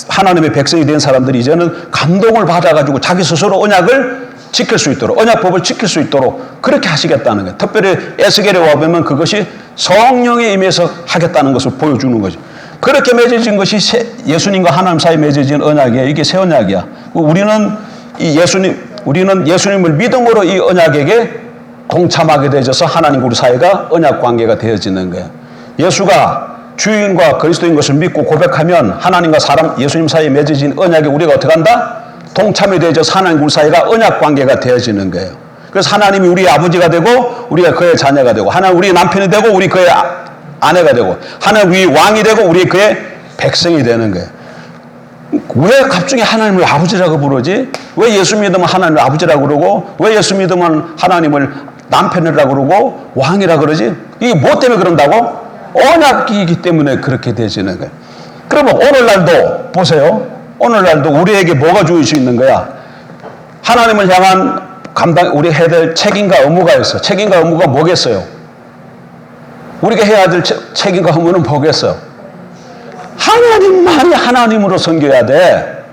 하나님의 백성이 된 사람들이 이제는 감동을 받아가지고 자기 스스로 언약을 지킬 수 있도록, 언약법을 지킬 수 있도록 그렇게 하시겠다는 거예요. 특별히 에스겔에 와보면 그것이 성령에 임해서 하겠다는 것을 보여주는 거죠. 그렇게 맺어진 것이 예수님과 하나님 사이에 맺어진 언약이에요. 이게 새 언약이야. 우리는 예수님을 믿음으로 이 언약에게 동참하게 되어서 하나님과 우리 사이가 언약 관계가 되어지는 거예요. 예수가 주인과 그리스도인 것을 믿고 고백하면 하나님과 예수님 사이에 맺어진 언약에 우리가 어떻게 한다? 동참이 되어져서 하나님과 우리 사이가 언약 관계가 되어지는 거예요. 그래서 하나님이 우리의 아버지가 되고 우리가 그의 자녀가 되고, 하나님 우리의 남편이 되고 우리 그의 아내가 되고 하나님 우리 왕이 되고 우리 그의 백성이 되는 거예요. 왜 갑자기 하나님을 아버지라고 부르지? 왜 예수 믿으면 하나님을 아버지라고 그러고 왜 예수 믿으면 하나님을 남편이라고 그러고 왕이라고 그러지? 이게 뭐 때문에 그런다고? 언약이기 때문에 그렇게 되시는 거예요. 그러면 오늘날도 보세요. 오늘날도 우리에게 뭐가 주어질 수 있는 거야? 하나님을 향한 우리 해야 될 책임과 의무가 있어. 책임과 의무가 뭐겠어요? 우리가 해야 될 책임과 의무는 뭐겠어요? 하나님만이 하나님으로 섬겨야 돼.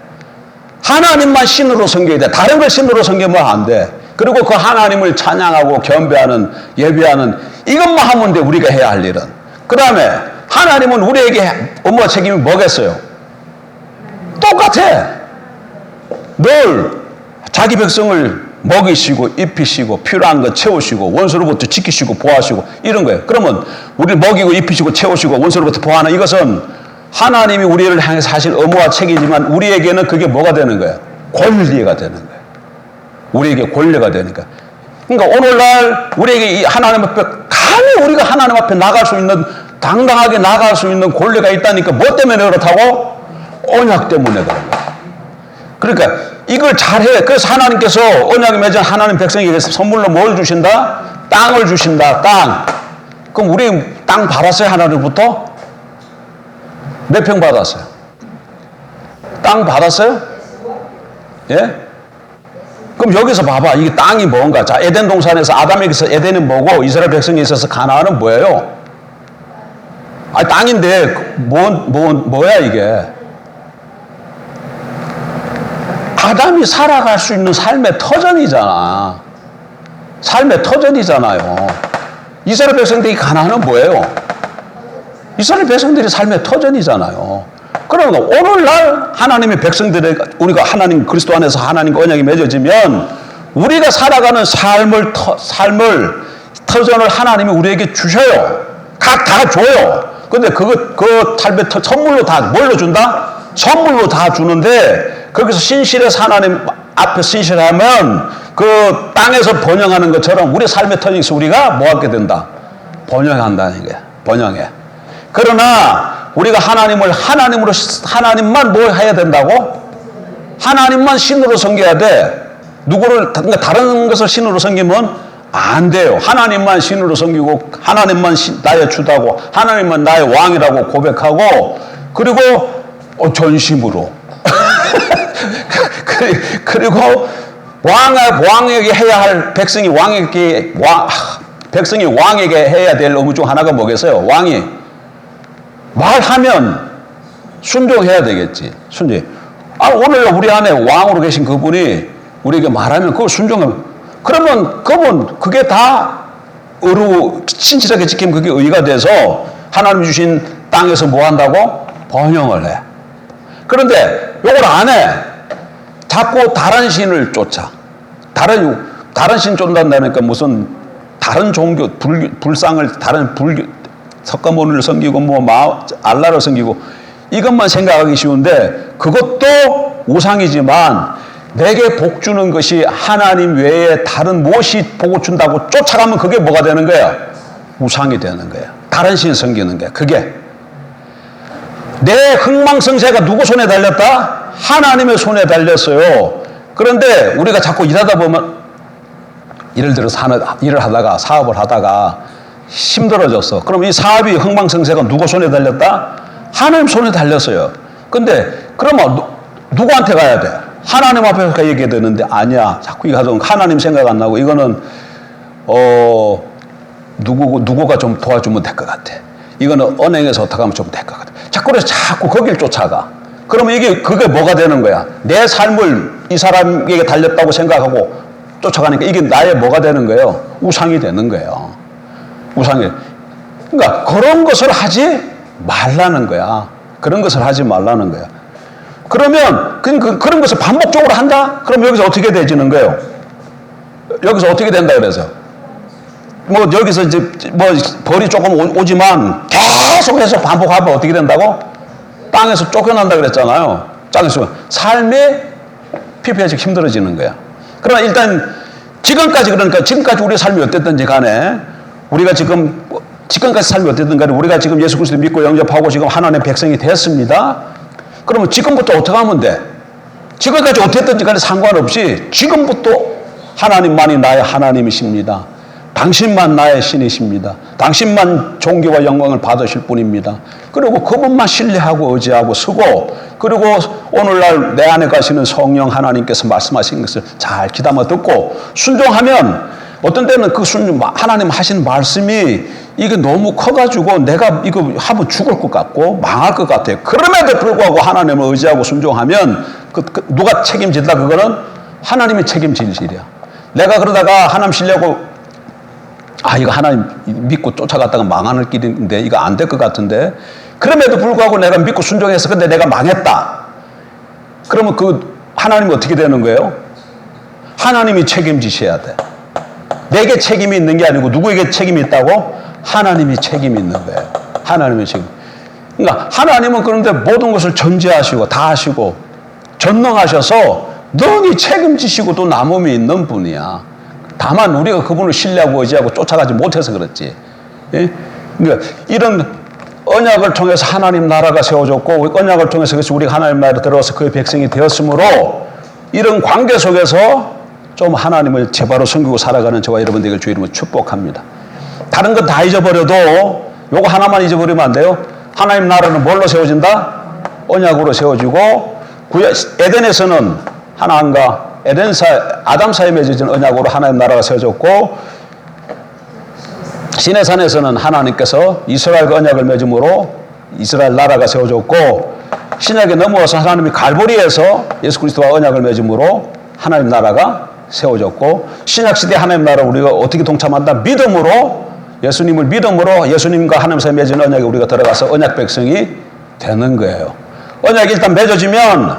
하나님만 신으로 섬겨야 돼. 다른 걸 신으로 섬기면 안 돼. 그리고 그 하나님을 찬양하고 겸비하는 예배하는 이것만 하면 돼. 우리가 해야 할 일은. 그 다음에 하나님은 우리에게 의무와 책임이 뭐겠어요? 똑같아. 늘 자기 백성을 먹이시고 입히시고 필요한 거 채우시고 원수로부터 지키시고 보호하시고 이런 거예요. 그러면 우리를 먹이고 입히시고 채우시고 원수로부터 보호하는 이것은 하나님이 우리를 향해서 하실 의무와 책임이지만 우리에게는 그게 뭐가 되는 거예요? 권리가 되는 거예요. 우리에게 권리가 되니까. 그러니까 오늘날 우리에게 이 하나님 앞에 감히 우리가 하나님 앞에 나갈 수 있는 당당하게 나갈 수 있는 권리가 있다니까 뭐 때문에 그렇다고? 언약 때문에 그런 거예요. 그러니까 이걸 잘해. 그래서 하나님께서 언약을 맺은 하나님 백성에게 선물로 뭘 주신다? 땅을 주신다. 땅. 그럼 우리 땅 받았어요? 하나님부터? 몇 평 받았어요? 땅 받았어요? 예? 그럼 여기서 봐봐. 이게 땅이 뭔가? 자, 에덴 동산에서 아담에게서 에덴은 뭐고 이스라엘 백성에 있어서 가나안은 뭐예요? 아, 땅인데 뭐야 이게? 아담이 살아갈 수 있는 삶의 터전이잖아. 삶의 터전이잖아요. 이스라엘 백성들이 가나안은 뭐예요? 이스라엘 백성들이 삶의 터전이잖아요. 그러면 오늘날 하나님의 백성들의 우리가 하나님 그리스도 안에서 하나님과 언약이 맺어지면 우리가 살아가는 삶을 터전을 하나님이 우리에게 주셔요. 각 다 줘요. 근데 그 삶의 선물로 다 뭘로 준다? 선물로 다 주는데 거기서 신실해서 하나님 앞에 신실하면 그 땅에서 번영하는 것처럼 우리 삶의 터전에서 우리가 뭐 하게 된다? 번영한다는 거야. 번영해. 그러나 우리가 하나님만 뭘 해야 된다고? 하나님만 신으로 섬겨야 돼. 그러니까 다른 것을 신으로 섬기면 안 돼요. 하나님만 신으로 섬기고 하나님만 나의 주다고 하나님만 나의 왕이라고 고백하고 그리고 전심으로 그리고 왕에게 해야 할 백성이 왕에게 해야 될 의무 중 하나가 뭐겠어요? 왕이 말하면 순종해야 되겠지. 순종. 오늘 우리 안에 왕으로 계신 그분이 우리에게 말하면 그걸 순종하면 그러면 그게 다 신실하게 지키면 그게 의가 돼서 하나님 주신 땅에서 뭐 한다고? 번영을 해. 그런데 요걸 안 해. 자꾸 다른 신을 쫓아. 다른 신 쫓는다니까 무슨 다른 종교, 다른 불교, 석가모니를 섬기고 알라를 섬기고 이것만 생각하기 쉬운데 그것도 우상이지만 내게 복 주는 것이 하나님 외에 다른 무엇이 복을 준다고 쫓아가면 그게 뭐가 되는 거야? 우상이 되는 거야. 다른 신 섬기는 거야. 그게 내 흥망성쇠가 누구 손에 달렸다? 하나님의 손에 달렸어요. 그런데 우리가 자꾸 일하다 보면 예를 들어서 일을 하다가 사업을 하다가 힘들어졌어. 그럼 이 사업이 흥망성쇠가 누구 손에 달렸다? 하나님 손에 달렸어요. 근데 그러면 누구한테 가야 돼? 하나님 앞에 가서 얘기해야 되는데 아니야. 자꾸 이거 하던 하나님 생각 안 나고 이거는 누구가 좀 도와주면 될 것 같아. 이거는 은행에서 어떻게 하면 좀 될 것 같아. 자꾸 거길 쫓아가. 그러면 그게 뭐가 되는 거야? 내 삶을 이 사람에게 달렸다고 생각하고 쫓아가니까 이게 나의 뭐가 되는 거예요? 우상이 되는 거예요. 우상이. 그러니까 그런 것을 하지 말라는 거야. 그런 것을 하지 말라는 거야. 그러면 그런 것을 반복적으로 한다? 그럼 여기서 어떻게 되지는 거예요? 여기서 어떻게 된다 그래서? 여기서 이제 벌이 조금 오지만 계속해서 반복하면 어떻게 된다고? 땅에서 쫓겨난다 그랬잖아요. 땅에서 삶이 피폐해지고 힘들어지는 거야. 그러나 일단 지금까지 우리 삶이 어땠든지 간에 우리가 지금 지금까지 삶이 어땠든 간에 우리가 지금 예수 그리스도 믿고 영접하고 지금 하나님의 백성이 됐습니다. 그러면 지금부터 어떻게 하면 돼? 지금까지 어땠든지 간에 상관없이 지금부터 하나님만이 나의 하나님이십니다. 당신만 나의 신이십니다. 당신만 존귀와 영광을 받으실 분입니다. 그리고 그분만 신뢰하고 의지하고 서고, 그리고 오늘날 내 안에 가시는 성령 하나님께서 말씀하신 것을 잘 귀담아 듣고 순종하면, 어떤 때는 그 순종, 하나님 하시는 말씀이 이게 너무 커가지고 내가 이거 하면 죽을 것 같고 망할 것 같아요. 그럼에도 불구하고 하나님을 의지하고 순종하면 누가 책임진다? 그거는 하나님이 책임질 일이야. 내가 그러다가 하나님 신뢰하고 이거 하나님 믿고 쫓아갔다가 망하는 길인데 이거 안 될 것 같은데, 그럼에도 불구하고 내가 믿고 순종해서 근데 내가 망했다. 그러면 그 하나님이 어떻게 되는 거예요? 하나님이 책임지셔야 돼. 내게 책임이 있는 게 아니고 누구에게 책임이 있다고? 하나님이 책임이 있는 거예요. 하나님의 책임. 그러니까 하나님은 그런데 모든 것을 전제하시고 다 하시고 전능하셔서 능히 책임지시고 또 남음이 있는 분이야. 다만 우리가 그분을 신뢰하고 의지하고 쫓아가지 못해서 그렇지. 예? 그러니까 이런 언약을 통해서 하나님 나라가 세워졌고, 언약을 통해서 그래서 우리가 하나님 나라에 들어와서 그의 백성이 되었으므로, 이런 관계 속에서 좀 하나님을 제바로 섬기고 살아가는 저와 여러분 되길 주의 이름으로 축복합니다. 다른 건 다 잊어버려도 요거 하나만 잊어버리면 안 돼요. 하나님 나라는 뭘로 세워진다? 언약으로 세워지고, 에덴에서는 하나님과 아담 사이에 맺어진 언약으로 하나님 나라가 세워졌고, 시내산에서는 하나님께서 이스라엘과 언약을 맺음으로 이스라엘 나라가 세워졌고, 신약에 넘어와서 하나님이 갈보리에서 예수 그리스도와 언약을 맺음으로 하나님 나라가 세워졌고, 신약시대 하나님 나라 우리가 어떻게 동참한다? 믿음으로, 예수님을 믿음으로 예수님과 하나님 사이에 맺은 언약에 우리가 들어가서 언약 백성이 되는 거예요. 언약이 일단 맺어지면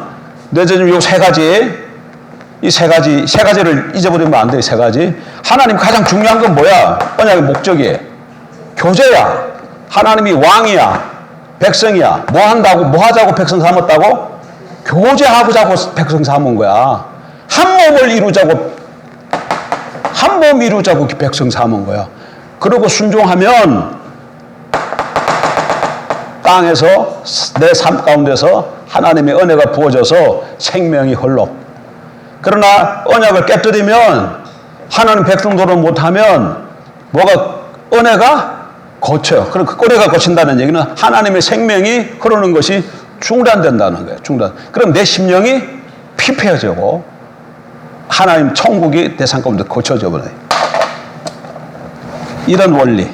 요 세 가지, 이 세 가지를 잊어버리면 안 돼요. 세 가지. 하나님 가장 중요한 건 뭐야? 언약의 목적이 교제야. 하나님이 왕이야. 백성이야. 뭐 한다고? 뭐 하자고 백성 삼았다고? 교제하고자고 백성 삼은 거야. 한 몸을 이루자고, 한 몸 이루자고 백성 삼은 거야. 그러고 순종하면 땅에서 내 삶 가운데서 하나님의 은혜가 부어져서 생명이 흘러. 그러나 언약을 깨뜨리면, 하나님 백성도를 못하면 뭐가, 은혜가 거쳐요. 그럼 그 은혜가 거친다는 얘기는 하나님의 생명이 흐르는 것이 중단된다는 거예요. 중단. 그럼 내 심령이 피폐해지고 하나님 천국이 내 삶 가운데 거쳐져 버려요. 이런 원리.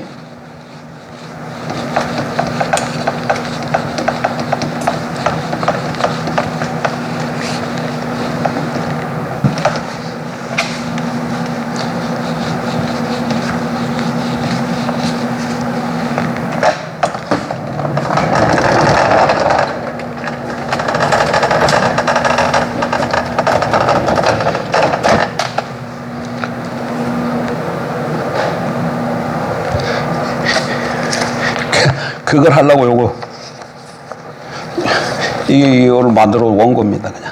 그걸 하려고 요거 이게 오늘 만들어 온 겁니다. 그냥.